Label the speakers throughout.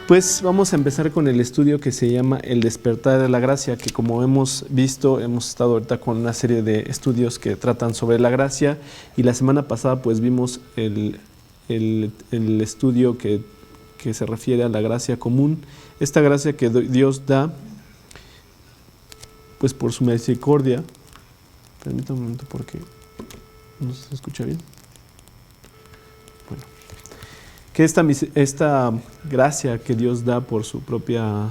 Speaker 1: Pues vamos a empezar con el estudio que se llama El despertar de la gracia, que como hemos visto, hemos estado ahorita con una serie de estudios que tratan sobre la gracia, y la semana pasada pues vimos el estudio que se refiere a la gracia común, esta gracia que Dios da pues por su misericordia. Permítame un momento porque no se escucha bien. Bueno, que esta gracia que Dios da por su propia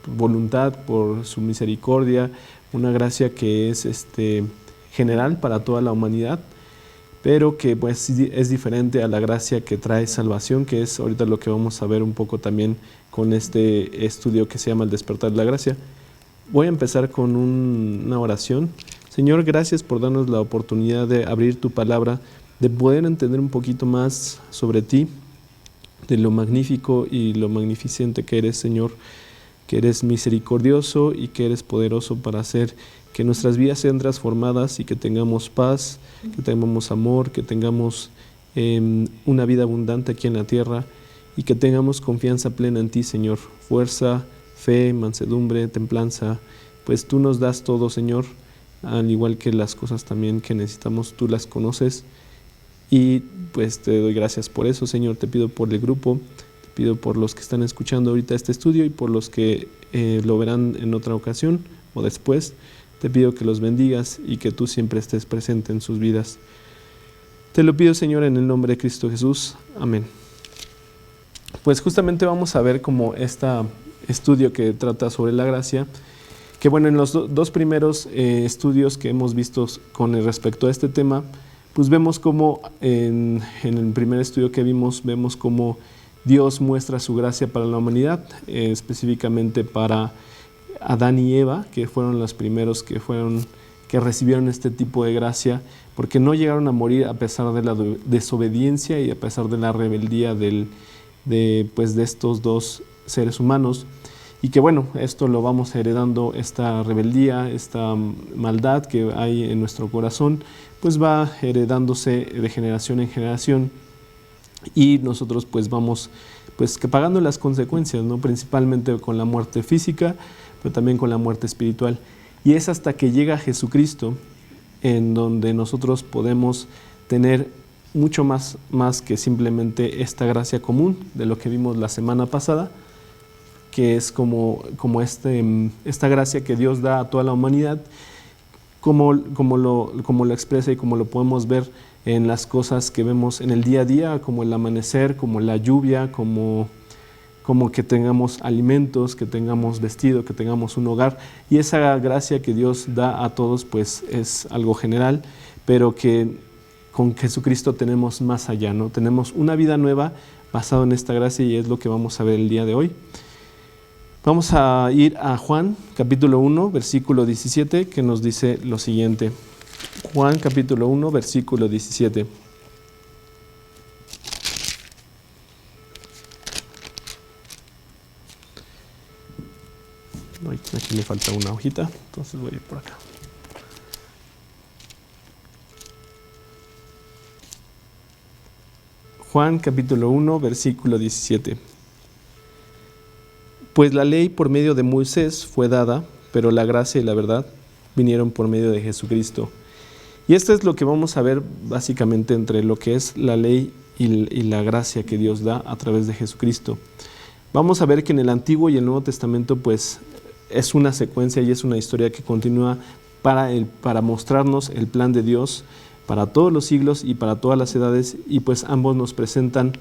Speaker 1: voluntad, por su misericordia, una gracia que es general para toda la humanidad, pero que pues es diferente a la gracia que trae salvación, que es ahorita lo que vamos a ver un poco también con este estudio que se llama El despertar de la gracia. Voy a empezar con una oración. Señor, gracias por darnos la oportunidad de abrir tu palabra, de poder entender un poquito más sobre ti, de lo magnífico y lo magnificente que eres, Señor, que eres misericordioso y que eres poderoso para hacer que nuestras vidas sean transformadas y que tengamos paz, que tengamos amor, que tengamos una vida abundante aquí en la tierra y que tengamos confianza plena en ti, Señor, fuerza, fe, mansedumbre, templanza, pues tú nos das todo, Señor, al igual que las cosas también que necesitamos, tú las conoces. Y pues te doy gracias por eso, Señor. Te pido por el grupo, te pido por los que están escuchando ahorita este estudio y por los que lo verán en otra ocasión o después. Te pido que los bendigas y que tú siempre estés presente en sus vidas. Te lo pido, Señor, en el nombre de Cristo Jesús. Amén. Pues justamente vamos a ver como este estudio que trata sobre la gracia, que bueno, en los dos primeros estudios que hemos visto con respecto a este tema, pues vemos como en el primer estudio que vemos cómo Dios muestra su gracia para la humanidad, específicamente para Adán y Eva, que fueron los primeros que recibieron este tipo de gracia, porque no llegaron a morir a pesar de la desobediencia y a pesar de la rebeldía de estos dos seres humanos. Y que bueno, esto lo vamos heredando, esta rebeldía, esta maldad que hay en nuestro corazón, pues va heredándose de generación en generación y nosotros pues vamos pues que pagando las consecuencias, ¿no? Principalmente con la muerte física, pero también con la muerte espiritual. Y es hasta que llega Jesucristo en donde nosotros podemos tener mucho más que simplemente esta gracia común de lo que vimos la semana pasada, que es como esta gracia que Dios da a toda la humanidad, como lo expresa y como lo podemos ver en las cosas que vemos en el día a día, como el amanecer, como la lluvia, como que tengamos alimentos, que tengamos vestido, que tengamos un hogar. Y esa gracia que Dios da a todos pues es algo general, pero que con Jesucristo tenemos más allá, ¿no? Tenemos una vida nueva basada en esta gracia y es lo que vamos a ver el día de hoy. Vamos a ir a Juan, capítulo 1, versículo 17, que nos dice lo siguiente. Juan, capítulo 1, versículo 17. Aquí le falta una hojita, entonces voy a ir por acá. Juan, capítulo 1, versículo 17. Pues la ley por medio de Moisés fue dada, pero la gracia y la verdad vinieron por medio de Jesucristo. Y esto es lo que vamos a ver básicamente entre lo que es la ley y la gracia que Dios da a través de Jesucristo. Vamos a ver que en el Antiguo y el Nuevo Testamento pues es una secuencia y es una historia que continúa para mostrarnos el plan de Dios para todos los siglos y para todas las edades, y pues ambos nos presentan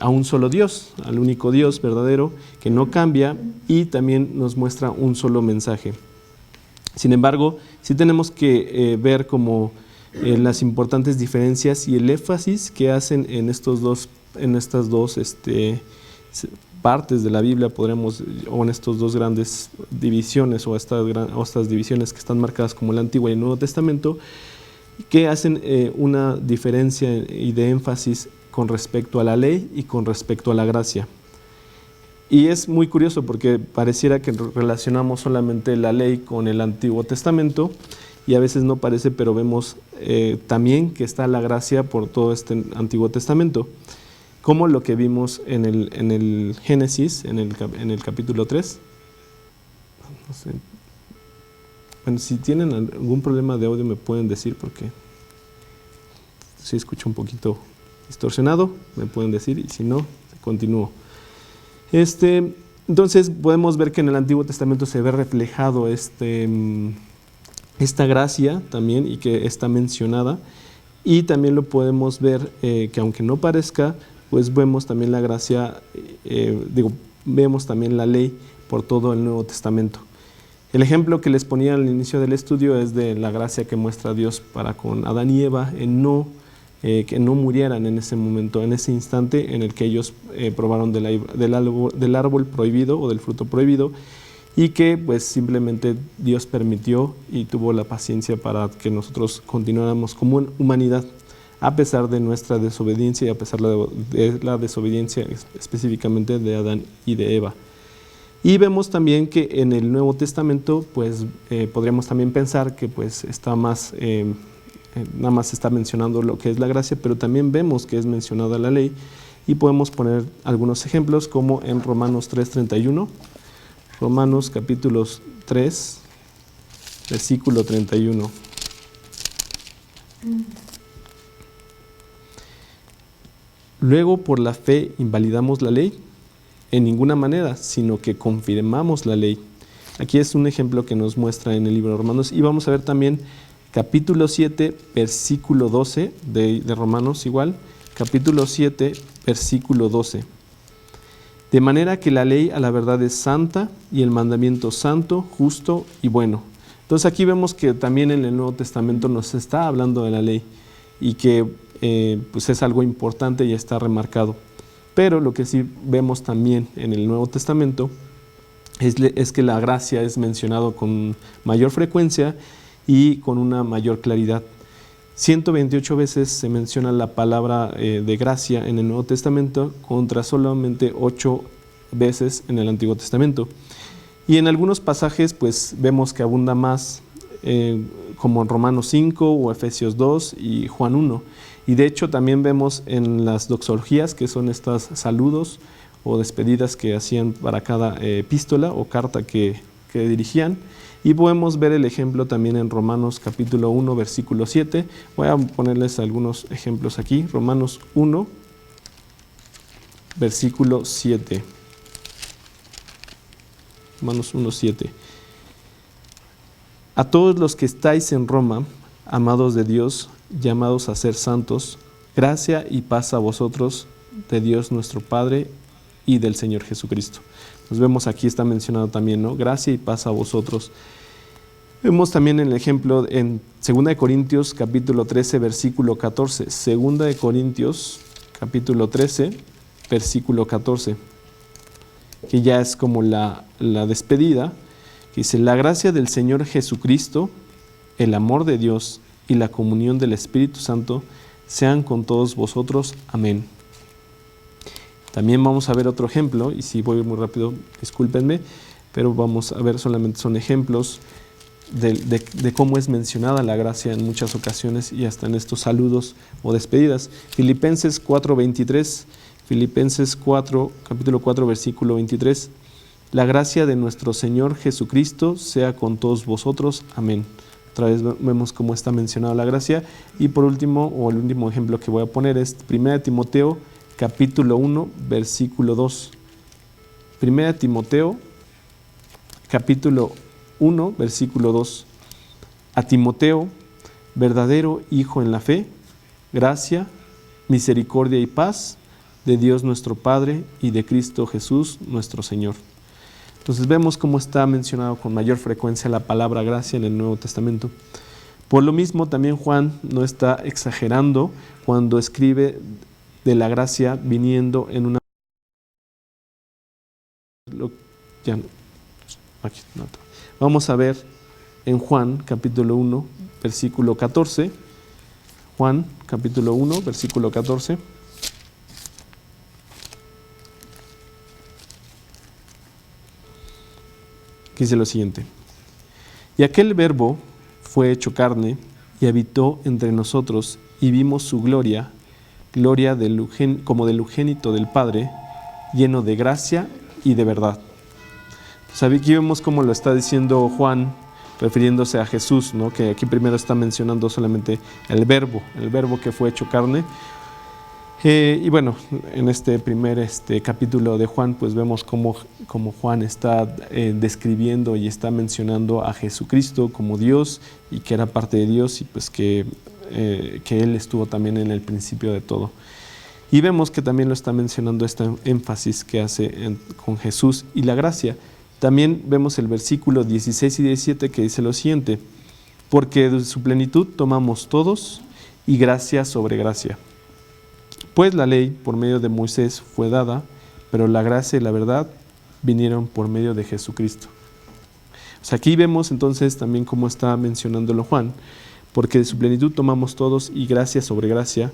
Speaker 1: a un solo Dios, al único Dios verdadero que no cambia, y también nos muestra un solo mensaje. Sin embargo, sí tenemos que ver como las importantes diferencias y el énfasis que hacen en estas dos partes de la Biblia, o en estas dos grandes divisiones, o estas divisiones que están marcadas como el Antiguo y el Nuevo Testamento, que hacen una diferencia y de énfasis con respecto a la ley y con respecto a la gracia. Y es muy curioso porque pareciera que relacionamos solamente la ley con el Antiguo Testamento, y a veces no parece, pero vemos también que está la gracia por todo este Antiguo Testamento. como lo que vimos en el Génesis, en el capítulo 3. No sé. Bueno, si tienen algún problema de audio me pueden decir, porque si escucho un poquito distorsionado, me pueden decir, y si no, continúo. Entonces podemos ver que en el Antiguo Testamento se ve reflejado esta gracia también, y que está mencionada, y también lo podemos ver que aunque no parezca, pues vemos también la gracia, vemos también la ley por todo el Nuevo Testamento. El ejemplo que les ponía al inicio del estudio es de la gracia que muestra Dios para con Adán y Eva en que no murieran en ese momento, en ese instante en el que ellos probaron del árbol prohibido o del fruto prohibido, y que pues simplemente Dios permitió y tuvo la paciencia para que nosotros continuáramos como humanidad, a pesar de nuestra desobediencia y a pesar de la desobediencia específicamente de Adán y de Eva. Y vemos también que en el Nuevo Testamento pues podríamos también pensar que pues está más, nada más está mencionando lo que es la gracia, pero también vemos que es mencionada la ley, y podemos poner algunos ejemplos como en Romanos 3:31, Romanos capítulo 3, versículo 31. Luego, por la fe invalidamos la ley, en ninguna manera, sino que confirmamos la ley. Aquí es un ejemplo que nos muestra en el libro de Romanos, y vamos a ver también capítulo 7, versículo 12 de Romanos igual, capítulo 7, versículo 12. De manera que la ley a la verdad es santa, y el mandamiento santo, justo y bueno. Entonces aquí vemos que también en el Nuevo Testamento nos está hablando de la ley, y que pues es algo importante y está remarcado. Pero lo que sí vemos también en el Nuevo Testamento es que la gracia es mencionado con mayor frecuencia y con una mayor claridad. 128 veces se menciona la palabra de gracia en el Nuevo Testamento, contra solamente 8 veces en el Antiguo Testamento. Y en algunos pasajes pues vemos que abunda más, como en Romanos 5 o Efesios 2 y Juan 1. Y de hecho también vemos en las doxologías, que son estos saludos o despedidas que hacían para cada epístola o carta que dirigían. Y podemos ver el ejemplo también en Romanos capítulo 1, versículo 7. Voy a ponerles algunos ejemplos aquí. Romanos 1, versículo 7. Romanos 1, 7. A todos los que estáis en Roma, amados de Dios, llamados a ser santos, gracia y paz a vosotros, de Dios nuestro Padre y del Señor Jesucristo. Nos vemos aquí, está mencionado también, ¿no? Gracia y paz a vosotros. Vemos también el ejemplo en 2 Corintios capítulo 13, versículo 14. 2 Corintios capítulo 13, versículo 14, que ya es como la despedida, que dice: la gracia del Señor Jesucristo, el amor de Dios y la comunión del Espíritu Santo sean con todos vosotros. Amén. También vamos a ver otro ejemplo, y si voy muy rápido, discúlpenme, pero vamos a ver, solamente son ejemplos de cómo es mencionada la gracia en muchas ocasiones y hasta en estos saludos o despedidas. Filipenses 4:23, Filipenses 4, capítulo 4, versículo 23. La gracia de nuestro Señor Jesucristo sea con todos vosotros. Amén. Otra vez vemos cómo está mencionada la gracia. Y por último, o el último ejemplo que voy a poner es 1 Timoteo capítulo 1, versículo 2. 1 Timoteo capítulo 1, versículo 2. A Timoteo, verdadero hijo en la fe, gracia, misericordia y paz de Dios nuestro Padre y de Cristo Jesús nuestro Señor. Entonces vemos cómo está mencionado con mayor frecuencia la palabra gracia en el Nuevo Testamento. Por lo mismo, también Juan no está exagerando cuando escribe de la gracia viniendo en una... Vamos a ver en Juan capítulo 1, versículo 14. Juan capítulo 1, versículo 14. Que dice lo siguiente: y aquel verbo fue hecho carne y habitó entre nosotros, y vimos su gloria, gloria como del unigénito del Padre, lleno de gracia y de verdad. Aquí vemos cómo lo está diciendo Juan, refiriéndose a Jesús, ¿no? Que aquí primero está mencionando solamente el verbo que fue hecho carne. Y bueno, en este primer capítulo de Juan, pues vemos cómo Juan está describiendo y está mencionando a Jesucristo como Dios y que era parte de Dios y pues que Él estuvo también en el principio de todo. Y vemos que también lo está mencionando este énfasis que hace con Jesús y la gracia. También vemos el versículo 16 y 17 que dice lo siguiente: porque de su plenitud tomamos todos y gracia sobre gracia. Pues la ley por medio de Moisés fue dada, pero la gracia y la verdad vinieron por medio de Jesucristo. Aquí vemos entonces también cómo está mencionándolo Juan, porque de su plenitud tomamos todos y gracia sobre gracia,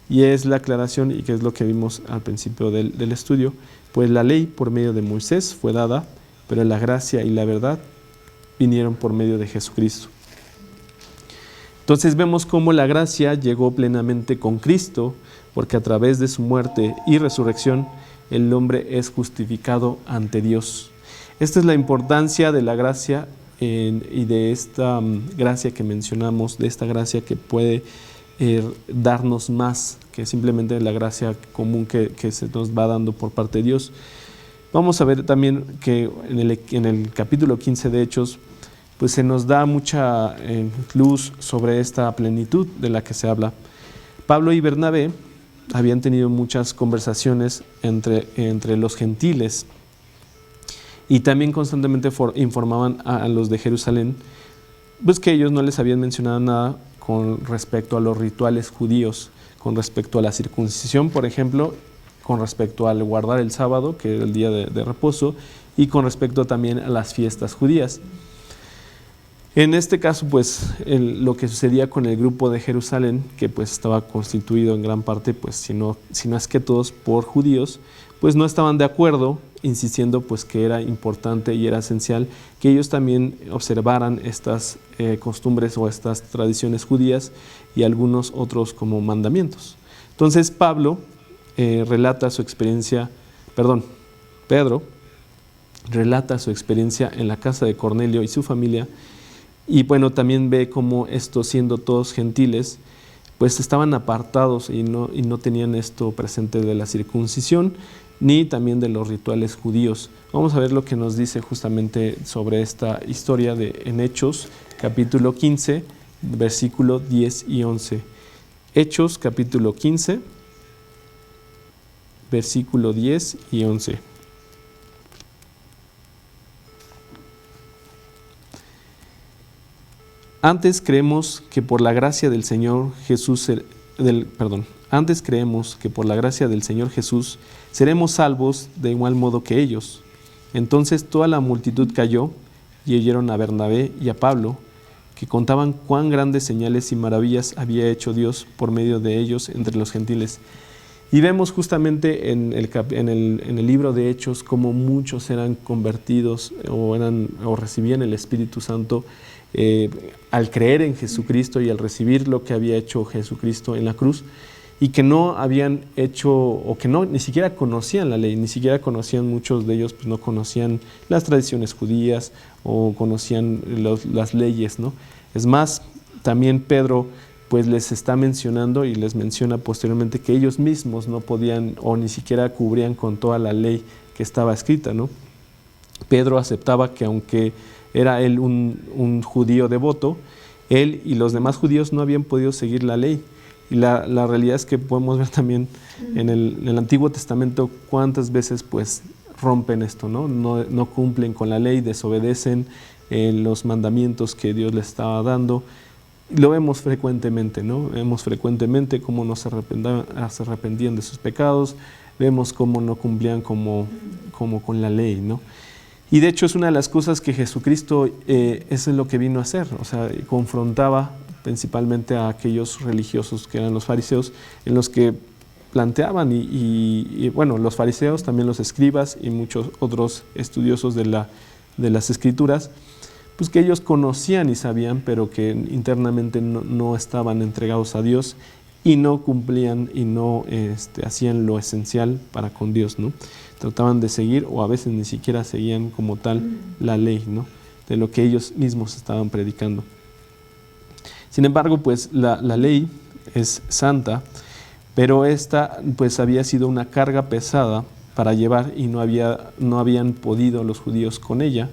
Speaker 1: y es la aclaración y que es lo que vimos al principio del estudio, pues la ley por medio de Moisés fue dada, pero la gracia y la verdad vinieron por medio de Jesucristo. Entonces vemos cómo la gracia llegó plenamente con Cristo, porque a través de su muerte y resurrección el hombre es justificado ante Dios. Esta es la importancia de la gracia y de esta gracia que mencionamos, de esta gracia que puede darnos más que simplemente la gracia común que se nos va dando por parte de Dios. Vamos a ver también que en el capítulo 15 de Hechos, pues se nos da mucha luz sobre esta plenitud de la que se habla. Pablo y Bernabé habían tenido muchas conversaciones entre los gentiles y también constantemente informaban a los de Jerusalén, pues que ellos no les habían mencionado nada con respecto a los rituales judíos, con respecto a la circuncisión, por ejemplo, con respecto al guardar el sábado, que era el día de reposo, y con respecto también a las fiestas judías. En este caso, pues, lo que sucedía con el grupo de Jerusalén, que pues estaba constituido en gran parte, pues, si no es que todos por judíos, pues no estaban de acuerdo, insistiendo pues que era importante y era esencial que ellos también observaran estas costumbres o estas tradiciones judías y algunos otros como mandamientos. Entonces Pedro relata su experiencia en la casa de Cornelio y su familia. Y bueno, también ve cómo estos, siendo todos gentiles, pues estaban apartados y no tenían esto presente de la circuncisión, ni también de los rituales judíos. Vamos a ver lo que nos dice justamente sobre esta historia en Hechos, capítulo 15, versículo 10 y 11. Hechos, capítulo 15, versículo 10 y 11. Antes creemos que por la gracia del Señor Jesús seremos salvos de igual modo que ellos. Entonces toda la multitud cayó y oyeron a Bernabé y a Pablo, que contaban cuán grandes señales y maravillas había hecho Dios por medio de ellos entre los gentiles. Y vemos justamente en el libro de Hechos cómo muchos eran convertidos o recibían el Espíritu Santo al creer en Jesucristo y al recibir lo que había hecho Jesucristo en la cruz, y que no habían hecho o que ni siquiera conocían la ley, ni siquiera conocían, muchos de ellos pues no conocían las tradiciones judías o conocían las leyes, ¿no? Es más, también Pedro pues les está mencionando y les menciona posteriormente que ellos mismos no podían o ni siquiera cubrían con toda la ley que estaba escrita, ¿no? Pedro aceptaba que aunque era él un judío devoto, él y los demás judíos no habían podido seguir la ley. Y la realidad es que podemos ver también en el Antiguo Testamento cuántas veces pues rompen esto, no cumplen con la ley, desobedecen los mandamientos que Dios les estaba dando. Lo vemos frecuentemente, Vemos frecuentemente cómo no se arrepentían de sus pecados, vemos cómo no cumplían como con la ley, Y de hecho es una de las cosas que Jesucristo eso es lo que vino a hacer, o sea, confrontaba principalmente a aquellos religiosos que eran los fariseos, en los que planteaban y bueno, los fariseos, también los escribas y muchos otros estudiosos de las escrituras, pues que ellos conocían y sabían, pero que internamente no estaban entregados a Dios y no cumplían y no hacían lo esencial para con Dios, ¿no? Trataban de seguir, o a veces ni siquiera seguían como tal la ley, ¿no?, de lo que ellos mismos estaban predicando. Sin embargo, pues la ley es santa, pero esta pues había sido una carga pesada para llevar y no habían podido los judíos con ella.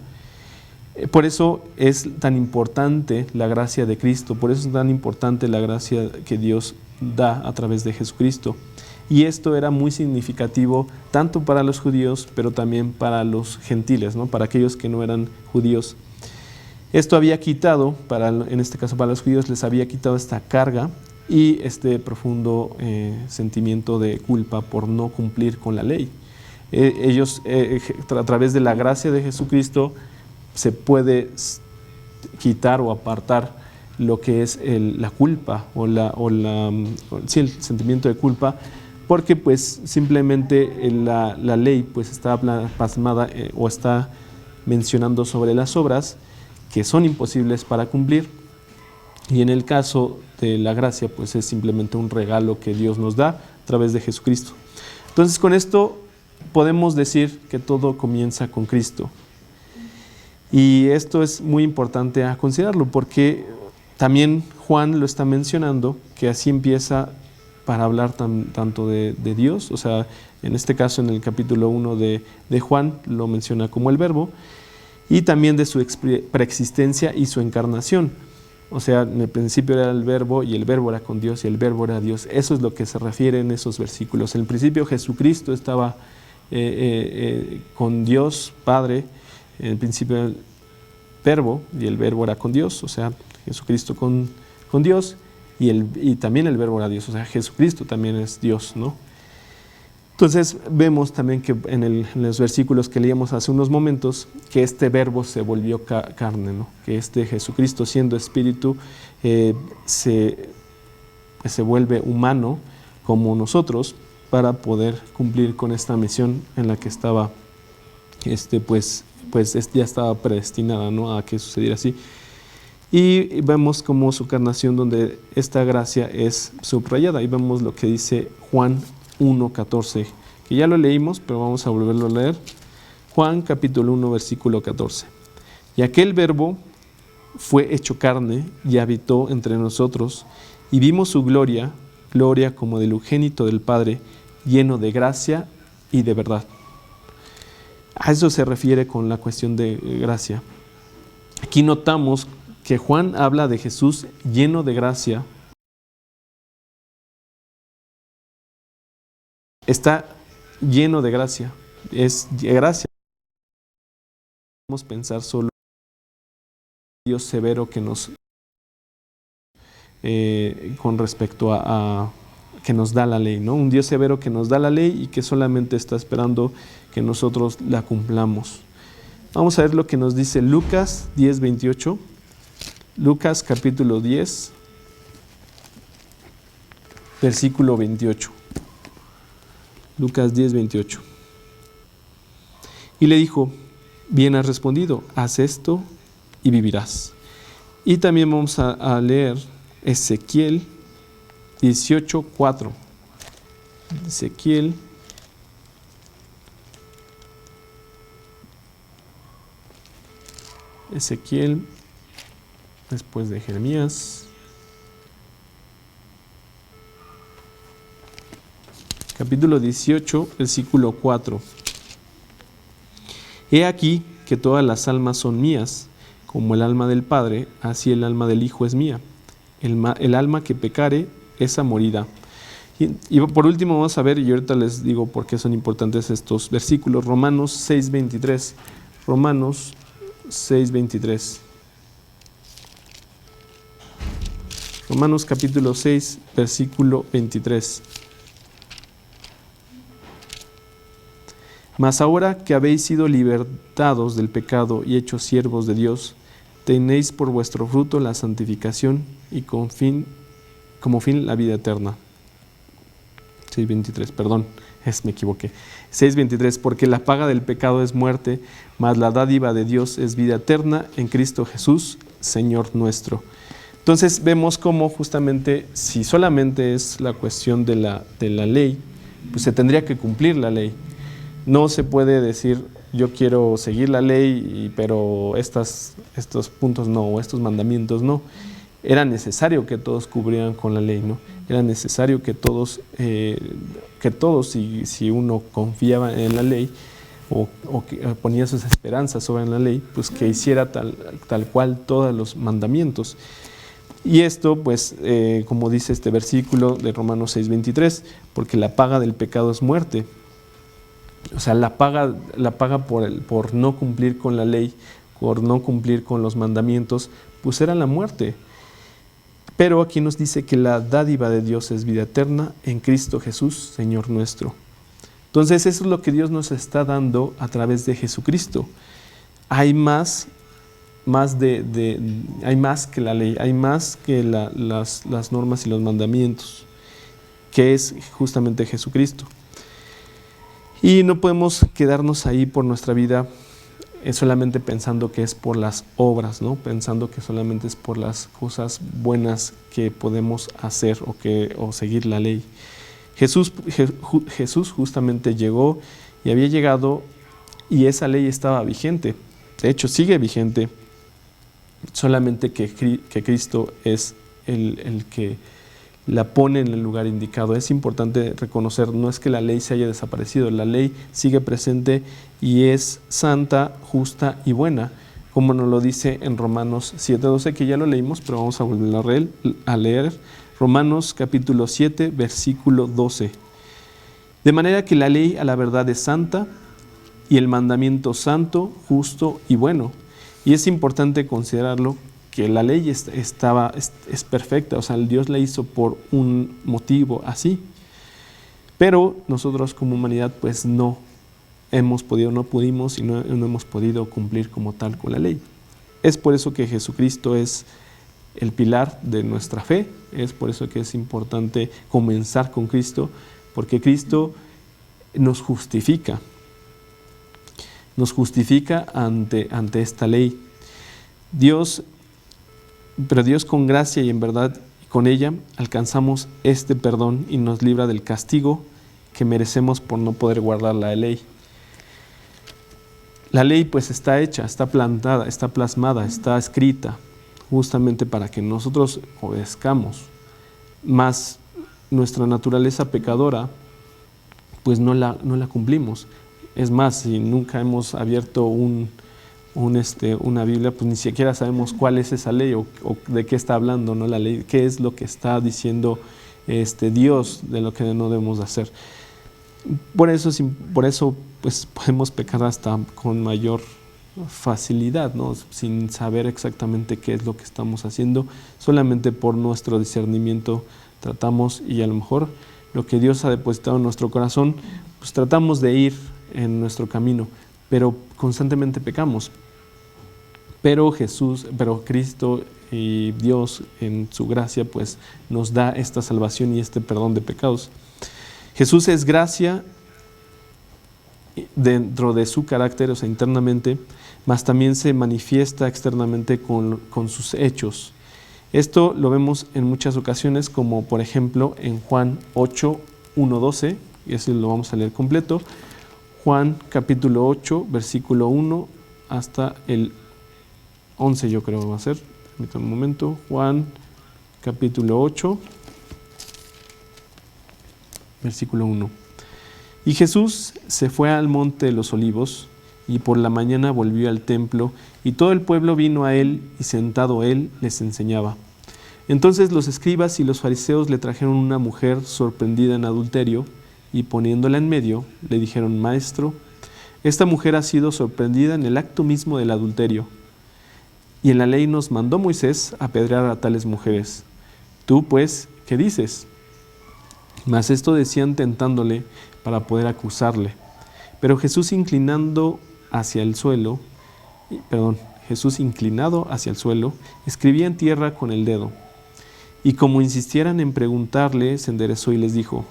Speaker 1: Por eso es tan importante la gracia de Cristo, por eso es tan importante la gracia que Dios da a través de Jesucristo. Y esto era muy significativo tanto para los judíos, pero también para los gentiles, ¿no?, para aquellos que no eran judíos. Esto había quitado, en este caso para los judíos, les había quitado esta carga y este profundo sentimiento de culpa por no cumplir con la ley. Ellos, a través de la gracia de Jesucristo, se puede quitar o apartar lo que es la culpa sí, el sentimiento de culpa, porque pues simplemente la ley pues está plasmada o está mencionando sobre las obras que son imposibles para cumplir, y en el caso de la gracia pues es simplemente un regalo que Dios nos da a través de Jesucristo. Entonces, con esto podemos decir que todo comienza con Cristo. Y esto es muy importante a considerarlo, porque también Juan lo está mencionando, que así empieza para hablar tanto de Dios, o sea, en este caso en el capítulo 1 de Juan lo menciona como el Verbo, y también de su preexistencia y su encarnación. O sea, en el principio era el Verbo, y el Verbo era con Dios, y el Verbo era Dios. Eso es lo que se refiere en esos versículos. En el principio Jesucristo estaba con Dios Padre. En el principio era el Verbo, y el Verbo era con Dios, o sea, Jesucristo con Dios, y también el Verbo era Dios, o sea, Jesucristo también es Dios, ¿no? Entonces vemos también que en los versículos que leíamos hace unos momentos, que este Verbo se volvió carne, ¿no?, que Jesucristo, siendo Espíritu, se vuelve humano como nosotros para poder cumplir con esta misión en la que estaba, pues ya estaba predestinada, ¿no?, a que sucediera así. Y vemos como su encarnación, donde esta gracia es subrayada, y vemos lo que dice Juan 1:14, que ya lo leímos, pero vamos a volverlo a leer. Juan capítulo 1, versículo 14. Y aquel Verbo fue hecho carne y habitó entre nosotros, y vimos su gloria, gloria como del unigénito del Padre, lleno de gracia y de verdad. A eso se refiere con la cuestión de gracia. Aquí notamos que Juan habla de Jesús lleno de gracia. Está lleno de gracia, es gracia. Podemos pensar solo en Dios severo que nos, con respecto a que nos da la ley, ¿no? Un Dios severo que nos da la ley y que solamente está esperando que nosotros la cumplamos. Vamos a ver lo que nos dice Lucas 10:28. Lucas capítulo 10, versículo 28. Lucas 10:28. Y le dijo: bien has respondido, haz esto y vivirás. Y también vamos a leer Ezequiel 18:4. Ezequiel 18:4. Después de Jeremías. Capítulo 18, versículo 4. He aquí que todas las almas son mías, como el alma del Padre, así el alma del Hijo es mía. El alma que pecare, esa morirá. Y por último vamos a ver, y ahorita les digo por qué son importantes estos versículos, Romanos 6:23. Romanos 6:23. Romanos capítulo 6, versículo 23. Mas ahora que habéis sido libertados del pecado y hechos siervos de Dios, tenéis por vuestro fruto la santificación y como fin la vida eterna. 6:23, perdón, me equivoqué. 6:23, porque la paga del pecado es muerte, mas la dádiva de Dios es vida eterna en Cristo Jesús, Señor nuestro. Entonces vemos cómo justamente si solamente es la cuestión de la ley, pues se tendría que cumplir la ley. No se puede decir yo quiero seguir la ley, pero estos puntos no, o estos mandamientos no. Era necesario que todos cubrieran con la ley, ¿no? Era necesario que todos, si uno confiaba en la ley o que ponía sus esperanzas sobre la ley, pues que hiciera tal cual todos los mandamientos. Y esto, pues, como dice este versículo de Romanos 6:23, porque la paga del pecado es muerte. O sea, la paga por no cumplir con la ley, por no cumplir con los mandamientos, pues era la muerte. Pero aquí nos dice que la dádiva de Dios es vida eterna en Cristo Jesús, Señor nuestro. Entonces, eso es lo que Dios nos está dando a través de Jesucristo. Hay más hay más que la ley, hay más que las normas y los mandamientos, que es justamente Jesucristo. Y no podemos quedarnos ahí por nuestra vida solamente pensando que es por las obras, ¿no? Pensando que solamente es por las cosas buenas que podemos hacer o seguir la ley. Jesús justamente llegó y había llegado y esa ley estaba vigente. De hecho, sigue vigente. Solamente que Cristo es el que la pone en el lugar indicado. Es importante reconocer, no es que la ley se haya desaparecido, la ley sigue presente y es santa, justa y buena, como nos lo dice en Romanos 7:12, que ya lo leímos, pero vamos a volver a leer. Romanos capítulo 7, versículo 12. De manera que la ley a la verdad es santa y el mandamiento santo, justo y bueno. Y es importante considerarlo que la ley es perfecta, o sea, Dios la hizo por un motivo así. Pero nosotros como humanidad pues no pudimos y no hemos podido cumplir como tal con la ley. Es por eso que Jesucristo es el pilar de nuestra fe, es por eso que es importante comenzar con Cristo, porque Cristo nos justifica ante esta ley. Pero Dios con gracia y en verdad con ella alcanzamos este perdón y nos libra del castigo que merecemos por no poder guardar la ley. La ley pues está hecha, está plantada, está plasmada, está escrita justamente para que nosotros obedezcamos, más nuestra naturaleza pecadora pues no la cumplimos. Es más, si nunca hemos abierto una Biblia, pues ni siquiera sabemos cuál es esa ley o de qué está hablando, ¿no? La ley, qué es lo que está diciendo Dios de lo que no debemos hacer. Por eso pues podemos pecar hasta con mayor facilidad, ¿no? Sin saber exactamente qué es lo que estamos haciendo, solamente por nuestro discernimiento tratamos, y a lo mejor lo que Dios ha depositado en nuestro corazón, pues tratamos de ir en nuestro camino, pero constantemente pecamos. Pero Cristo y Dios en su gracia pues nos da esta salvación y este perdón de pecados. Jesús es gracia dentro de su carácter, o sea, internamente, mas también se manifiesta externamente con sus hechos. Esto lo vemos en muchas ocasiones, como por ejemplo en Juan 8, 1, 12, y así lo vamos a leer completo. Juan capítulo 8, versículo 1 hasta el 11, yo creo que va a ser. Permítanme un momento. Juan capítulo 8, versículo 1. Y Jesús se fue al monte de los olivos, y por la mañana volvió al templo, y todo el pueblo vino a él, y sentado él les enseñaba. Entonces los escribas y los fariseos le trajeron una mujer sorprendida en adulterio, y poniéndola en medio, le dijeron: Maestro, esta mujer ha sido sorprendida en el acto mismo del adulterio, y en la ley nos mandó Moisés apedrear a tales mujeres. Tú, pues, ¿qué dices? Mas esto decían tentándole para poder acusarle. Pero Jesús inclinado hacia el suelo, escribía en tierra con el dedo. Y como insistieran en preguntarle, se enderezó y les dijo: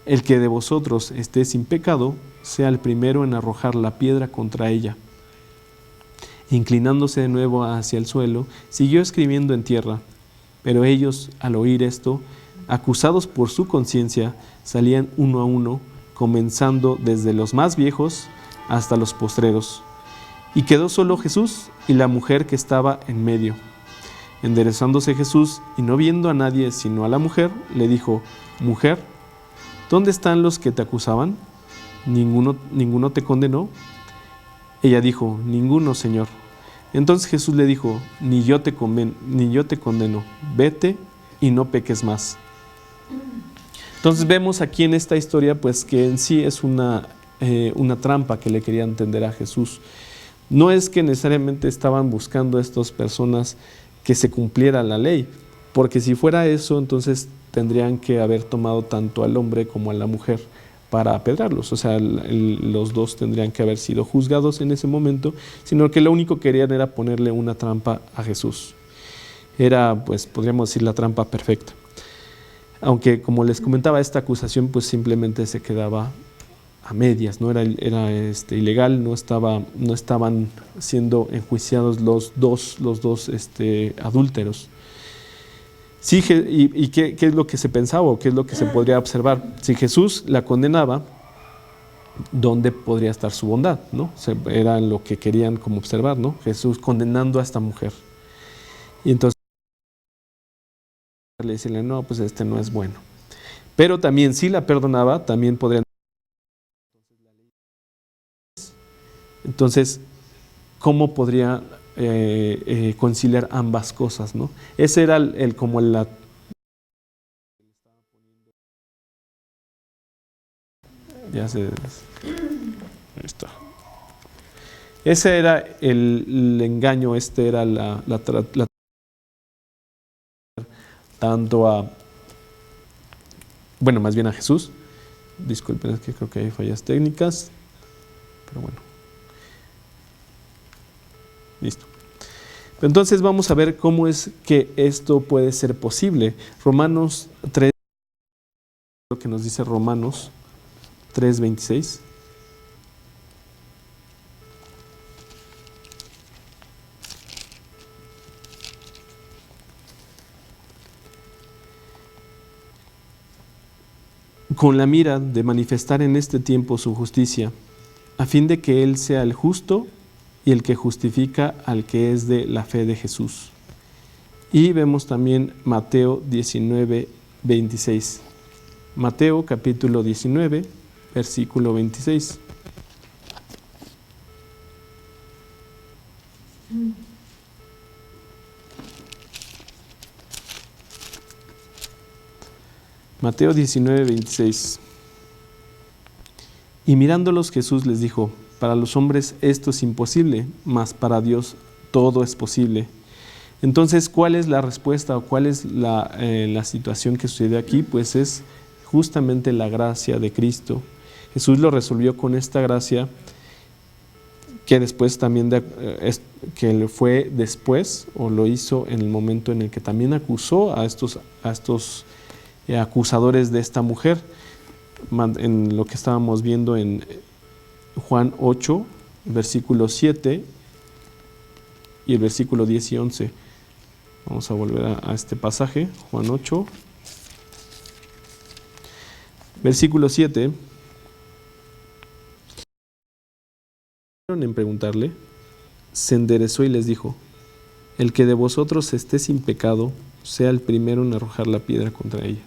Speaker 1: El que de vosotros esté sin pecado, sea el primero en arrojar la piedra contra ella. Inclinándose de nuevo hacia el suelo, siguió escribiendo en tierra. Pero ellos, al oír esto, acusados por su conciencia, salían uno a uno, comenzando desde los más viejos hasta los postreros. Y quedó solo Jesús y la mujer que estaba en medio. Enderezándose Jesús y no viendo a nadie sino a la mujer, le dijo: Mujer, ¿dónde están los que te acusaban? ¿Ninguno te condenó? Ella dijo: Ninguno, Señor. Entonces Jesús le dijo: ni yo te condeno, vete y no peques más. Entonces vemos aquí en esta historia pues que en sí es una trampa que le querían tender a Jesús. No es que necesariamente estaban buscando a estas personas que se cumpliera la ley, porque si fuera eso, entonces tendrían que haber tomado tanto al hombre como a la mujer para apedrearlos. O sea, los dos tendrían que haber sido juzgados en ese momento, sino que lo único que querían era ponerle una trampa a Jesús. Era, pues, podríamos decir, la trampa perfecta. Aunque, como les comentaba, esta acusación pues simplemente se quedaba a medias, ¿no? Era ilegal, no estaban siendo enjuiciados los dos adúlteros. Sí, ¿y qué es lo que se pensaba o qué es lo que se podría observar? Si Jesús la condenaba, ¿dónde podría estar su bondad, ¿no? Era lo que querían como observar, ¿no? Jesús condenando a esta mujer. Y entonces le decirle: no, pues este no es bueno. Pero también si la perdonaba, también podrían. Entonces, ¿cómo podría conciliar ambas cosas, ¿no? Ese era como la... Ya se... Ahí está. Ese era el engaño, era la tanto a... Bueno, más bien a Jesús. Disculpen, es que creo que hay fallas técnicas. Pero bueno. Listo. Entonces vamos a ver cómo es que esto puede ser posible. Romanos 3, lo que nos dice Romanos 3:26. Con la mira de manifestar en este tiempo su justicia, a fin de que Él sea el justo y el que justifica al que es de la fe de Jesús. Y vemos también Mateo 19:26. Mateo capítulo 19, versículo 26. Mateo 19:26. Y mirándolos Jesús les dijo: para los hombres esto es imposible, mas para Dios todo es posible. Entonces, ¿cuál es la respuesta o cuál es la situación que sucede aquí? Pues es justamente la gracia de Cristo. Jesús lo resolvió con esta gracia que después también que fue después, o lo hizo en el momento en el que también acusó a estos acusadores de esta mujer, en lo que estábamos viendo en Juan 8, versículo 7 y el versículo 10 y 11. Vamos a volver a este pasaje, Juan 8, versículo 7. En preguntarle, se enderezó y les dijo: el que de vosotros esté sin pecado, sea el primero en arrojar la piedra contra ella.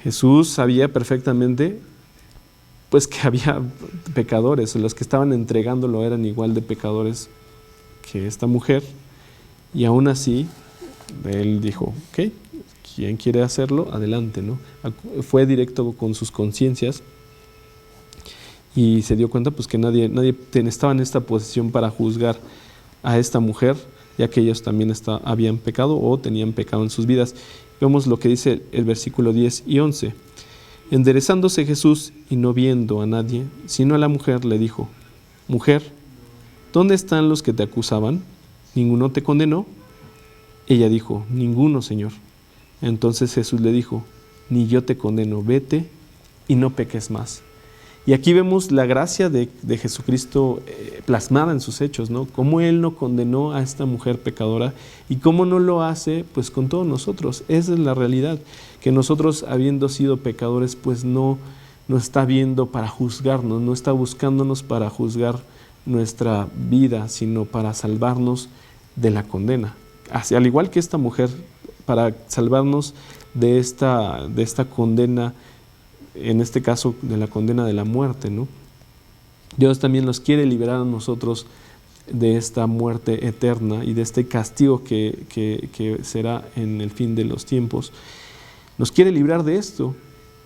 Speaker 1: Jesús sabía perfectamente pues que había pecadores, los que estaban entregándolo eran igual de pecadores que esta mujer, y aún así él dijo: ok, ¿quién quiere hacerlo? Adelante, ¿no? Fue directo con sus conciencias y se dio cuenta pues que nadie estaba en esta posición para juzgar a esta mujer, ya que ellos también habían pecado o tenían pecado en sus vidas. Vemos lo que dice el versículo 10 y 11. Enderezándose Jesús y no viendo a nadie, sino a la mujer, le dijo: mujer, ¿dónde están los que te acusaban? ¿Ninguno te condenó? Ella dijo: ninguno, Señor. Entonces Jesús le dijo: ni yo te condeno, vete y no peques más. Y aquí vemos la gracia de Jesucristo plasmada en sus hechos, ¿no? Cómo Él no condenó a esta mujer pecadora y cómo no lo hace pues con todos nosotros. Esa es la realidad, que nosotros habiendo sido pecadores pues no está viendo para juzgarnos, no está buscándonos para juzgar nuestra vida, sino para salvarnos de la condena. Así, al igual que esta mujer, para salvarnos de esta condena, en este caso de la condena de la muerte, ¿no? Dios también nos quiere liberar a nosotros de esta muerte eterna y de este castigo que será en el fin de los tiempos. Nos quiere librar de esto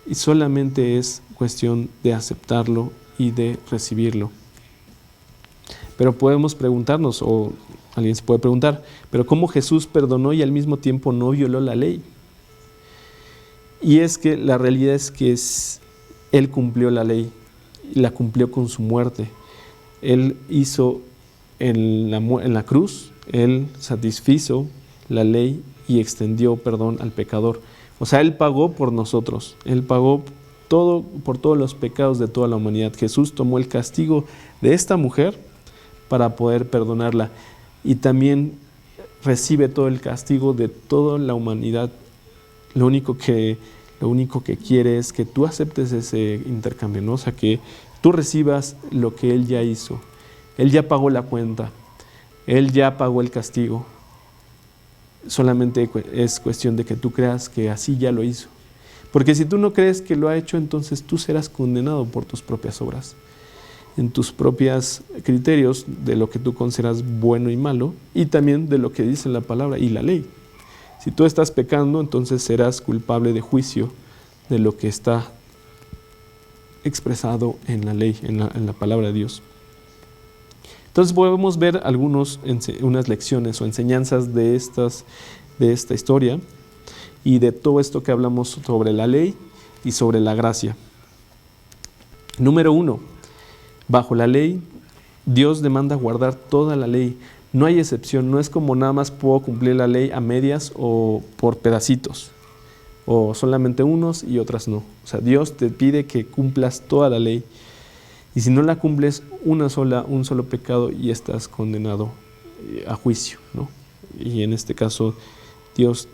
Speaker 1: y solamente es cuestión de aceptarlo y de recibirlo. Pero podemos preguntarnos, o alguien se puede preguntar, pero ¿cómo Jesús perdonó y al mismo tiempo no violó la ley? Y es que la realidad es que Él cumplió la ley y la cumplió con su muerte. Él hizo en la cruz, Él satisfizo la ley y extendió perdón al pecador. O sea, Él pagó por nosotros, Él pagó por todos los pecados de toda la humanidad. Jesús tomó el castigo de esta mujer para poder perdonarla y también recibe todo el castigo de toda la humanidad. Lo único que quiere es que tú aceptes ese intercambio, ¿no? O sea, que tú recibas lo que Él ya hizo. Él ya pagó la cuenta, Él ya pagó el castigo. Solamente es cuestión de que tú creas que así ya lo hizo. Porque si tú no crees que lo ha hecho, entonces tú serás condenado por tus propias obras, en tus propios criterios de lo que tú consideras bueno y malo, y también de lo que dice la palabra y la ley. Si tú estás pecando, entonces serás culpable de juicio de lo que está expresado en la ley, en la palabra de Dios. Entonces podemos ver unas lecciones o enseñanzas de esta historia y de todo esto que hablamos sobre la ley y sobre la gracia. Número 1, bajo la ley, Dios demanda guardar toda la ley. No hay excepción, no es como nada más puedo cumplir la ley a medias o por pedacitos, o solamente unos y otras no. O sea, Dios te pide que cumplas toda la ley. Y si no la cumples un solo pecado y estás condenado a juicio, ¿no? Y en este caso, Dios,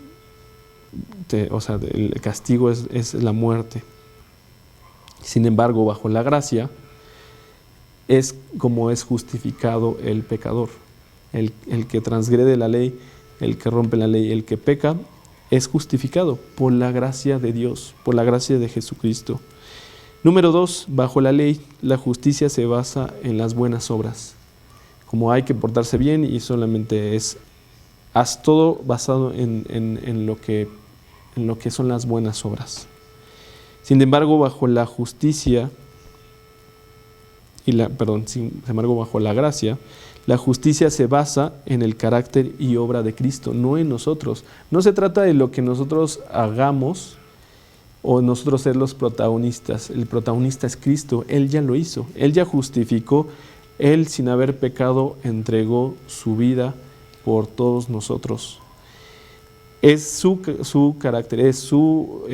Speaker 1: el castigo es la muerte. Sin embargo, bajo la gracia, es como es justificado el pecador. El que transgrede la ley, el que rompe la ley, el que peca, es justificado por la gracia de Dios, por la gracia de Jesucristo. Número 2, bajo la ley, la justicia se basa en las buenas obras. Como hay que portarse bien y solamente haz todo basado en lo que son las buenas obras. Sin embargo, bajo la justicia, bajo la gracia, la justicia se basa en el carácter y obra de Cristo, no en nosotros. No se trata de lo que nosotros hagamos o nosotros ser los protagonistas. El protagonista es Cristo, Él ya lo hizo, Él ya justificó, Él sin haber pecado entregó su vida por todos nosotros. Es su carácter, es su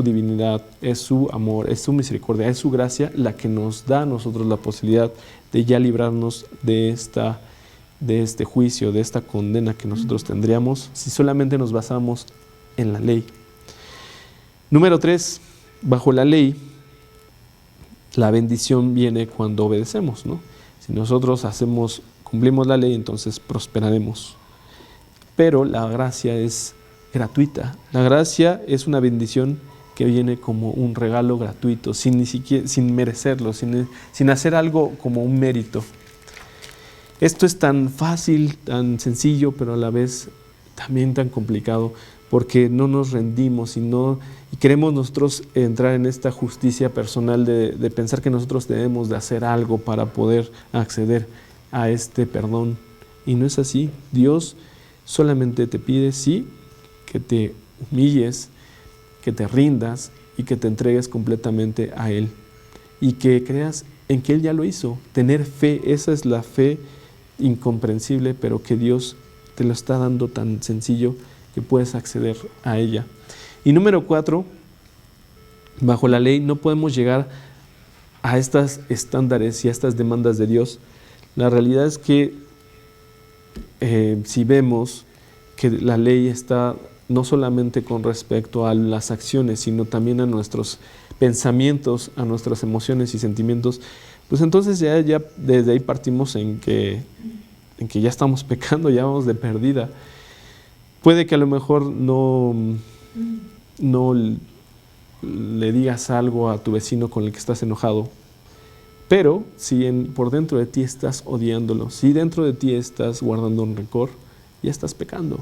Speaker 1: divinidad, es su amor, es su misericordia, es su gracia la que nos da a nosotros la posibilidad de ya librarnos de este juicio, de esta condena que nosotros tendríamos si solamente nos basamos en la ley. Número 3, bajo la ley, la bendición viene cuando obedecemos, ¿no? Si nosotros cumplimos la ley, entonces prosperaremos. Pero la gracia es gratuita. La gracia es una bendición que viene como un regalo gratuito, sin merecerlo, sin hacer algo como un mérito. Esto es tan fácil, tan sencillo, pero a la vez también tan complicado, porque no nos rendimos y queremos nosotros entrar en esta justicia personal de pensar que nosotros debemos de hacer algo para poder acceder a este perdón. Y no es así. Dios solamente te pide, sí, que te humilles, que te rindas y que te entregues completamente a Él. Y que creas en que Él ya lo hizo. Tener fe, esa es la fe incomprensible, pero que Dios te lo está dando tan sencillo que puedes acceder a ella. Y número 4, bajo la ley no podemos llegar a estos estándares y a estas demandas de Dios, la realidad es que si vemos que la ley está no solamente con respecto a las acciones, sino también a nuestros pensamientos, a nuestras emociones y sentimientos, pues entonces ya desde ahí partimos en que ya estamos pecando, ya vamos de perdida. Puede que a lo mejor no le digas algo a tu vecino con el que estás enojado, pero si por dentro de ti estás odiándolo, si dentro de ti estás guardando un rencor, ya estás pecando.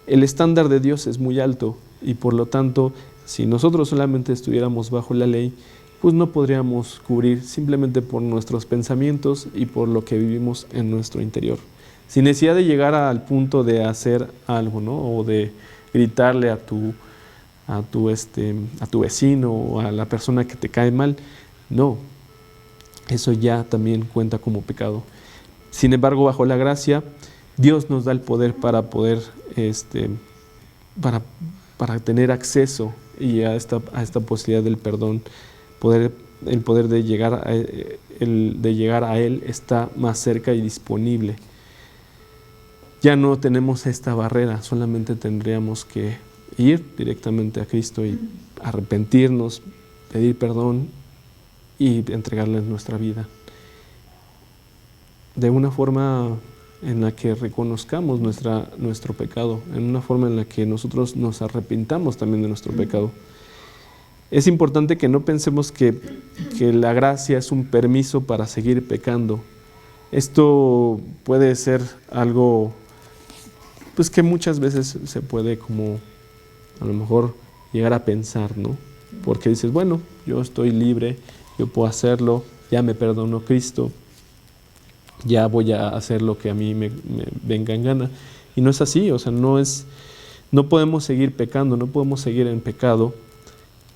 Speaker 1: El estándar de Dios es muy alto y por lo tanto, si nosotros solamente estuviéramos bajo la ley, pues no podríamos cubrir simplemente por nuestros pensamientos y por lo que vivimos en nuestro interior. Sin necesidad de llegar al punto de hacer algo, ¿no? O de gritarle a tu vecino o a la persona que te cae mal. No, eso ya también cuenta como pecado. Sin embargo, bajo la gracia, Dios nos da el poder para poder, para tener acceso y a esta posibilidad del perdón. El poder de llegar a Él está más cerca y disponible. Ya no tenemos esta barrera, solamente tendríamos que ir directamente a Cristo y arrepentirnos, pedir perdón y entregarle nuestra vida. De una forma en la que reconozcamos nuestro pecado, en una forma en la que nosotros nos arrepintamos también de nuestro pecado. Es importante que no pensemos que la gracia es un permiso para seguir pecando. Esto puede ser algo pues que muchas veces se puede como a lo mejor llegar a pensar, ¿no? Porque dices, bueno, yo estoy libre, yo puedo hacerlo, ya me perdonó Cristo, ya voy a hacer lo que a mí me venga en gana. Y no es así, o sea, no podemos seguir pecando, no podemos seguir en pecado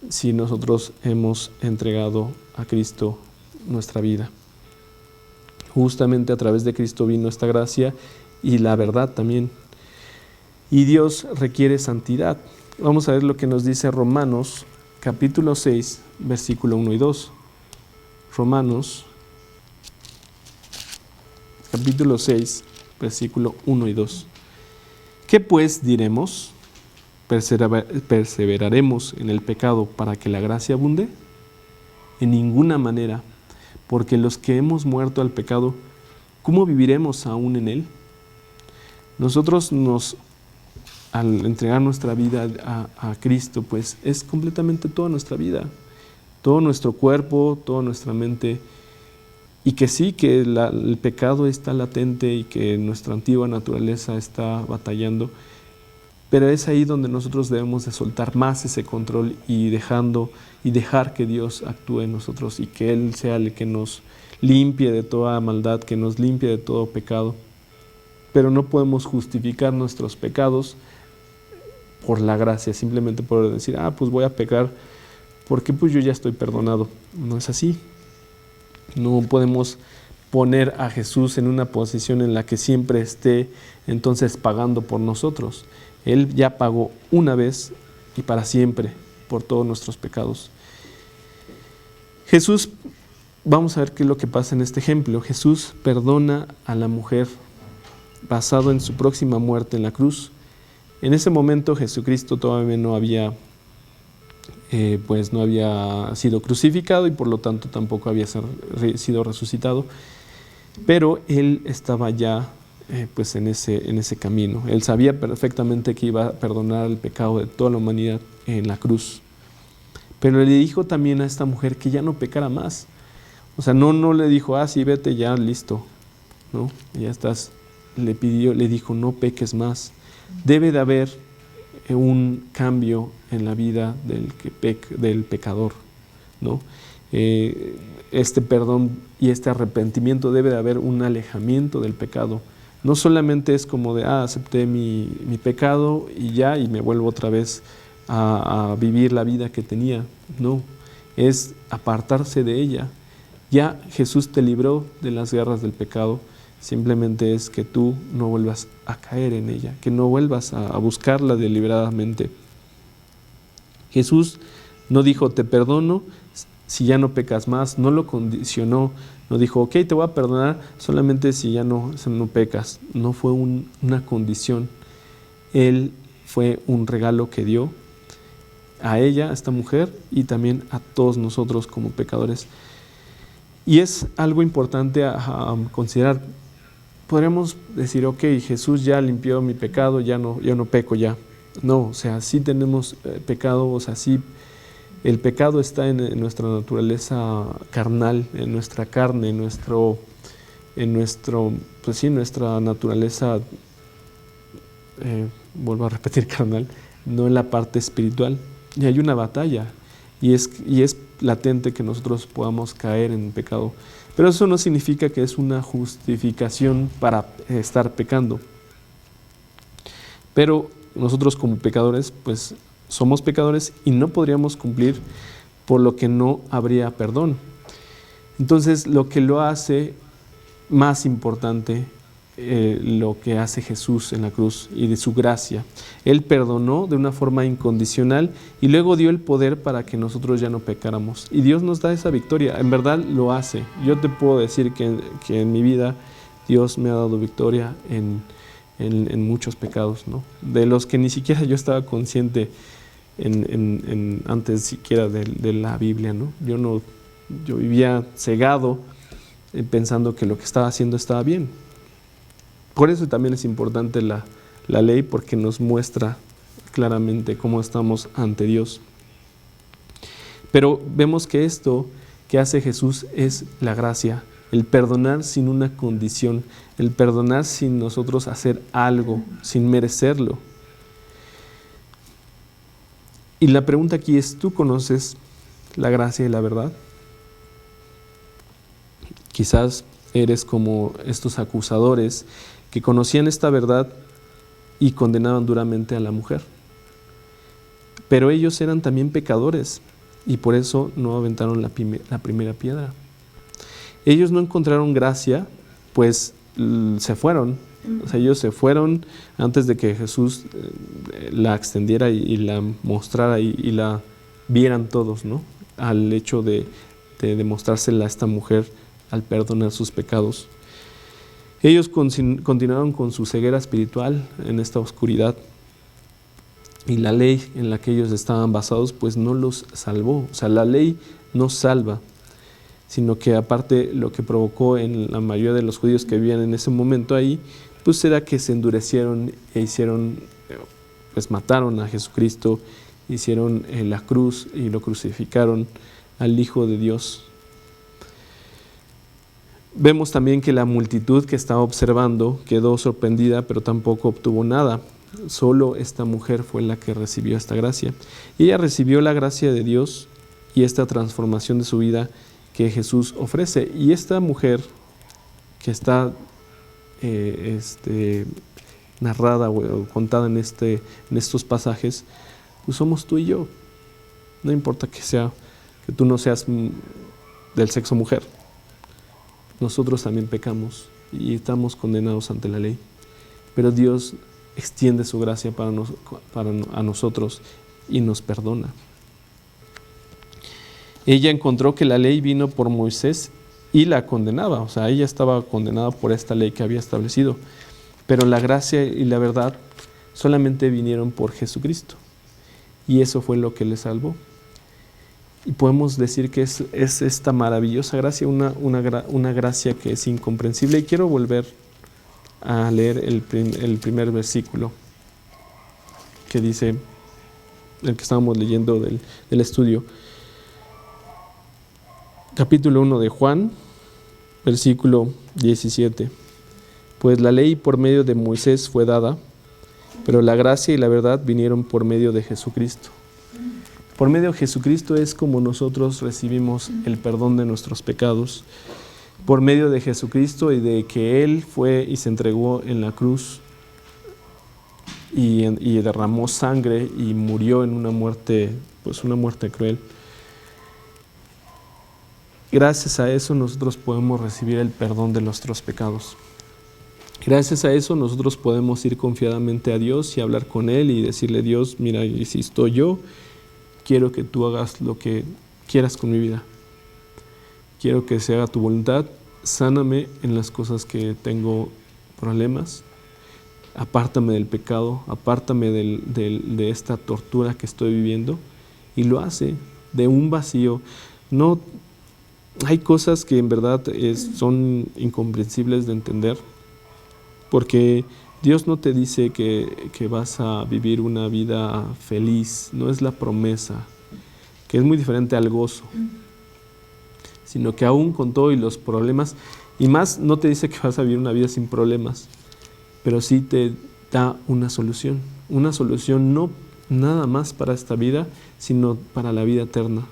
Speaker 1: si nosotros hemos entregado a Cristo nuestra vida. Justamente a través de Cristo vino esta gracia y la verdad también. Y Dios requiere santidad. Vamos a ver lo que nos dice Romanos, capítulo 6, versículo 1 y 2. Romanos, capítulo 6, versículo 1 y 2. ¿Qué pues diremos? ¿Perseveraremos en el pecado para que la gracia abunde? En ninguna manera, porque los que hemos muerto al pecado, ¿cómo viviremos aún en él? Nosotros al entregar nuestra vida a Cristo, pues es completamente toda nuestra vida, todo nuestro cuerpo, toda nuestra mente, y que sí, que el pecado está latente y que nuestra antigua naturaleza está batallando, pero es ahí donde nosotros debemos de soltar más ese control y dejar que Dios actúe en nosotros y que Él sea el que nos limpie de toda maldad, que nos limpie de todo pecado. Pero no podemos justificar nuestros pecados por la gracia, simplemente por decir, pues voy a pecar porque pues yo ya estoy perdonado. No es así. No podemos poner a Jesús en una posición en la que siempre esté entonces pagando por nosotros. Él ya pagó una vez y para siempre por todos nuestros pecados. Jesús, vamos a ver qué es lo que pasa en este ejemplo. Jesús perdona a la mujer basado en su próxima muerte en la cruz. En ese momento Jesucristo todavía no había sido crucificado y por lo tanto tampoco había sido resucitado, pero Él estaba ya en ese camino. Él sabía perfectamente que iba a perdonar el pecado de toda la humanidad en la cruz, pero le dijo también a esta mujer que ya no pecara más. O sea, no le dijo, sí, vete ya, listo, ¿no? Ya estás. Le dijo, no peques más. Debe de haber un cambio en la vida del pecador, ¿no? Este perdón y este arrepentimiento, debe de haber un alejamiento del pecado. No solamente es como de, acepté mi pecado y ya, y me vuelvo otra vez a vivir la vida que tenía. No, es apartarse de ella. Ya Jesús te libró de las garras del pecado. Simplemente es que tú no vuelvas a caer en ella, que no vuelvas a buscarla deliberadamente. Jesús no dijo, te perdono si ya no pecas más, no lo condicionó, no dijo, ok, te voy a perdonar solamente si ya no pecas. No fue una condición. Él fue un regalo que dio a ella, a esta mujer, y también a todos nosotros como pecadores. Y es algo importante a considerar. Podríamos decir, ok, Jesús ya limpió mi pecado, ya no peco ya. No, o sea, sí tenemos pecado, o sea, sí, el pecado está en nuestra naturaleza carnal, en nuestra carne, pues sí, nuestra naturaleza, vuelvo a repetir, carnal, no en la parte espiritual. Y hay una batalla, y es latente que nosotros podamos caer en pecado. Pero eso no significa que es una justificación para estar pecando. Pero nosotros como pecadores, pues somos pecadores y no podríamos cumplir, por lo que no habría perdón. Entonces, lo que lo hace más importante, lo que hace Jesús en la cruz y de su gracia. Él perdonó de una forma incondicional y luego dio el poder para que nosotros ya no pecáramos. Y Dios nos da esa victoria, en verdad lo hace. Yo te puedo decir que en mi vida Dios me ha dado victoria en muchos pecados, ¿no? De los que ni siquiera yo estaba consciente antes siquiera de la Biblia, ¿no? Yo vivía cegado pensando que lo que estaba haciendo estaba bien. Por eso también es importante la ley, porque nos muestra claramente cómo estamos ante Dios. Pero vemos que esto que hace Jesús es la gracia, el perdonar sin una condición, el perdonar sin nosotros hacer algo, sin merecerlo. Y la pregunta aquí es, ¿tú conoces la gracia y la verdad? Quizás eres como estos acusadores que conocían esta verdad y condenaban duramente a la mujer. Pero ellos eran también pecadores y por eso no aventaron la primera piedra. Ellos no encontraron gracia, pues se fueron. O sea, ellos se fueron antes de que Jesús la extendiera y la mostrara y la vieran todos, ¿no? Al hecho de demostrársela a esta mujer al perdonar sus pecados. Ellos continuaron con su ceguera espiritual en esta oscuridad y la ley en la que ellos estaban basados pues no los salvó. O sea, la ley no salva, sino que aparte lo que provocó en la mayoría de los judíos que vivían en ese momento ahí, pues era que se endurecieron e pues mataron a Jesucristo, hicieron la cruz y lo crucificaron al Hijo de Dios. Vemos también que la multitud que estaba observando quedó sorprendida, pero tampoco obtuvo nada. Solo esta mujer fue la que recibió esta gracia. Y ella recibió la gracia de Dios y esta transformación de su vida que Jesús ofrece. Y esta mujer que está narrada o contada en estos pasajes, pues somos tú y yo. No importa que tú no seas del sexo mujer. Nosotros también pecamos y estamos condenados ante la ley. Pero Dios extiende su gracia a nosotros y nos perdona. Ella encontró que la ley vino por Moisés y la condenaba. O sea, ella estaba condenada por esta ley que había establecido. Pero la gracia y la verdad solamente vinieron por Jesucristo. Y eso fue lo que le salvó. Y podemos decir que es esta maravillosa gracia, una gracia que es incomprensible. Y quiero volver a leer el primer versículo que dice, el que estábamos leyendo del estudio. Capítulo 1 de Juan, versículo 17. Pues la ley por medio de Moisés fue dada, pero la gracia y la verdad vinieron por medio de Jesucristo. Por medio de Jesucristo es como nosotros recibimos el perdón de nuestros pecados. Por medio de Jesucristo y de que Él fue y se entregó en la cruz y derramó sangre y murió en una muerte cruel. Gracias a eso nosotros podemos recibir el perdón de nuestros pecados. Gracias a eso nosotros podemos ir confiadamente a Dios y hablar con Él y decirle, Dios, mira, si estoy yo, quiero que tú hagas lo que quieras con mi vida. quiero que se haga tu voluntad, sáname en las cosas que tengo problemas, apártame del pecado, apártame de esta tortura que estoy viviendo, y lo hace de un vacío. No, hay cosas que en verdad son incomprensibles de entender, porque Dios no te dice que vas a vivir una vida feliz, no es la promesa, que es muy diferente al gozo, sino que aún con todo y los problemas, y más no te dice que vas a vivir una vida sin problemas, pero sí te da una solución no nada más para esta vida, sino para la vida eterna.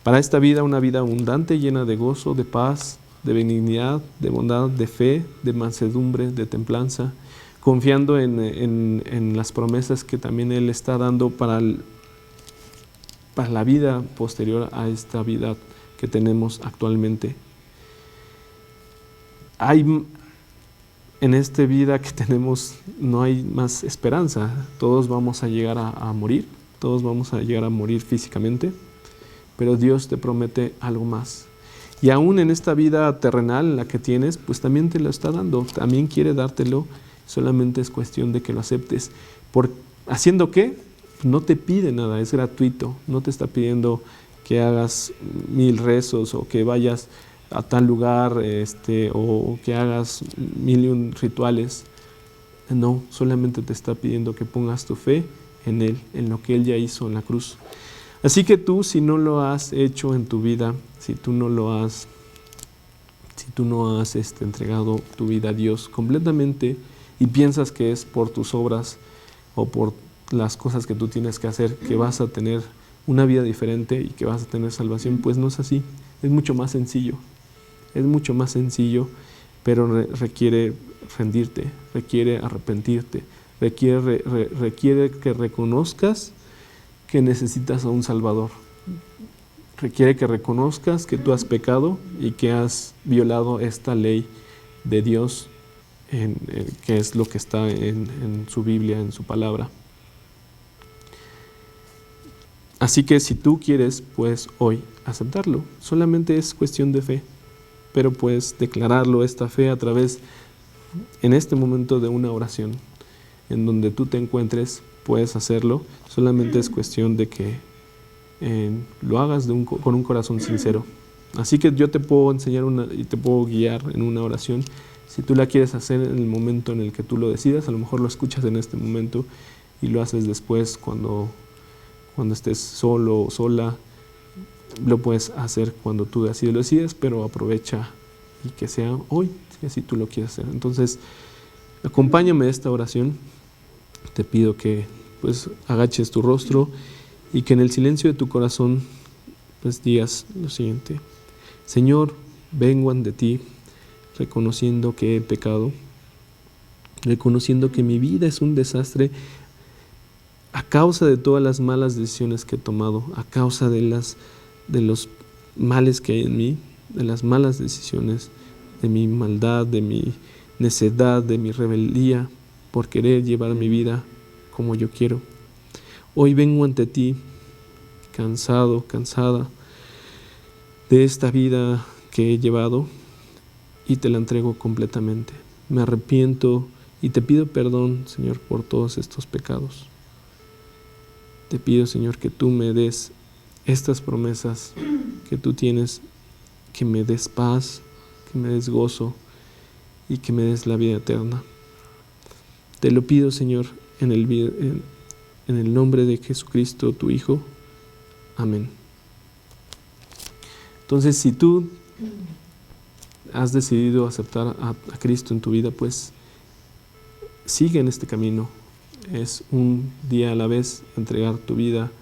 Speaker 1: Para esta vida, una vida abundante, llena de gozo, de paz, de benignidad, de bondad, de fe, de mansedumbre, de templanza, confiando en las promesas que también Él está dando para la vida posterior a esta vida que tenemos actualmente. En esta vida que tenemos no hay más esperanza. Todos vamos a llegar a morir, todos vamos a llegar a morir físicamente, pero Dios te promete algo más. Y aún en esta vida terrenal, la que tienes, pues también te lo está dando, también quiere dártelo, solamente es cuestión de que lo aceptes. ¿Haciendo qué? No te pide nada, es gratuito, no te está pidiendo que hagas 1000 rezos o que vayas a tal lugar o que hagas 1001 rituales. No, solamente te está pidiendo que pongas tu fe en Él, en lo que Él ya hizo en la cruz. Así que tú, si no lo has hecho en tu vida, si tú no has entregado tu vida a Dios completamente y piensas que es por tus obras o por las cosas que tú tienes que hacer que vas a tener una vida diferente y que vas a tener salvación, pues no es así. Es mucho más sencillo. Es mucho más sencillo, pero requiere rendirte, requiere arrepentirte, requiere que reconozcas que necesitas a un Salvador. Requiere que reconozcas que tú has pecado y que has violado esta ley de Dios, que es lo que está en su Biblia, en su palabra. Así que si tú quieres, pues hoy aceptarlo. Solamente es cuestión de fe, pero puedes declararlo, esta fe, a través, en este momento, de una oración. En donde tú te encuentres, puedes hacerlo. Solamente es cuestión de que lo hagas con un corazón sincero. Así que yo te puedo enseñar y te puedo guiar en una oración. Si tú la quieres hacer en el momento en el que tú lo decidas, a lo mejor lo escuchas en este momento y lo haces después cuando estés solo o sola. Lo puedes hacer cuando tú así lo decides, pero aprovecha y que sea hoy, si así tú lo quieres hacer. Entonces, acompáñame a esta oración. Te pido que pues agaches tu rostro y que en el silencio de tu corazón pues digas lo siguiente: Señor, vengo ante ti reconociendo que he pecado, reconociendo que mi vida es un desastre a causa de todas las malas decisiones que he tomado, a causa de los males que hay en mí, de las malas decisiones, de mi maldad, de mi necedad, de mi rebeldía por querer llevar mi vida como yo quiero. Hoy vengo ante ti cansado, cansada de esta vida que he llevado y te la entrego completamente. Me arrepiento y te pido perdón, Señor, por todos estos pecados. Te pido, Señor, que tú me des estas promesas que tú tienes, que me des paz, que me des gozo y que me des la vida eterna. Te lo pido, Señor, en el nombre de Jesucristo, tu Hijo. Amén. Entonces, si tú has decidido aceptar a Cristo en tu vida, pues sigue en este camino. Es un día a la vez entregar tu vida,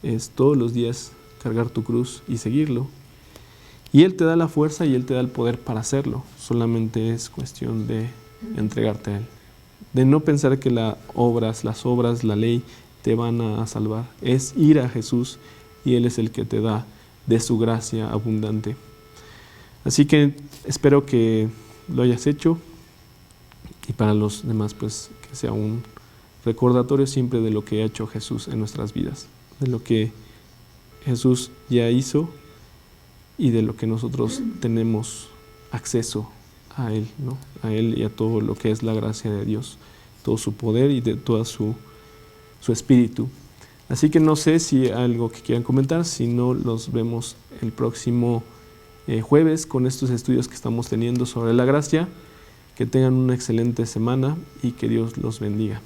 Speaker 1: es todos los días cargar tu cruz y seguirlo. Y Él te da la fuerza y Él te da el poder para hacerlo. Solamente es cuestión de entregarte a Él. De no pensar que las obras, la ley te van a salvar. Es ir a Jesús y Él es el que te da de su gracia abundante. Así que espero que lo hayas hecho, y para los demás pues que sea un recordatorio siempre de lo que ha hecho Jesús en nuestras vidas, de lo que Jesús ya hizo y de lo que nosotros tenemos acceso a Él, ¿no? A Él y a todo lo que es la gracia de Dios, todo su poder y de todo su espíritu. Así que no sé si hay algo que quieran comentar, si no, los vemos el próximo jueves con estos estudios que estamos teniendo sobre la gracia. Que tengan una excelente semana y que Dios los bendiga.